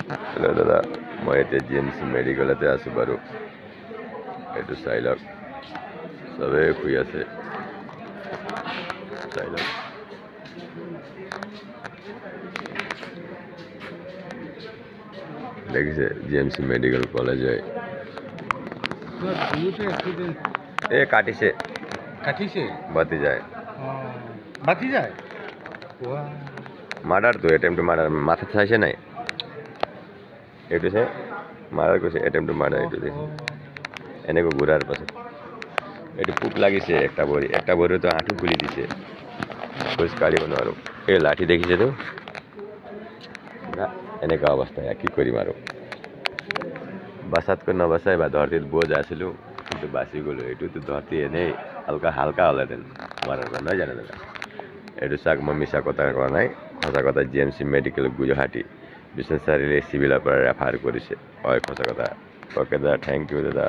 Hello' দাদা, মই এতিয়া GMC মেডিকেলতে আছোঁ বাৰু। এইটো চাই লওক, চবেই শুই আছে, চাই লওক। দেখিছে GMC মেডিকেল কলেজে কাটিছে বাতি যায়। মার্ডার তো অ্যাটেম্প টু মার্ডার মাথা চাইছে নাই এইটো চাই মাৰ্ডাৰ কৰিছে, এটেম্প টু মাৰ্ডাৰ। এইটো দেখি এনেকৈ ঘূৰাৰ পাছত এইটো পোক লাগিছে একটা ভৰিতো আঁঠু খুলি দিছে, খোজ কাঢ়িব নোৱাৰো। এই লাঠি দেখিছেতো, এনেকুৱা অৱস্থা। কি কৰিম আৰু, বাচাতকৈ নবাচাই বা ধৰতিত বোজ আছিলোঁ, কিন্তু বাচি গ'লো। এইটোতো ধৰতি এনেই হালকা হ'লেহেঁতেন মাৰাৰ পৰা, নহয় জানো দাদা? এইটো চাওক, মই মিছা কথা কোৱা নাই, সঁচা কথা। GMC মেডিকেল গুৱাহাটী বিশ্বনাথ চাৰিআলি চিভিলৰ পৰা ৰেফাৰ কৰিছে, হয় সঁচা কথা। অ'কে দাদা, থেংক ইউ দাদা।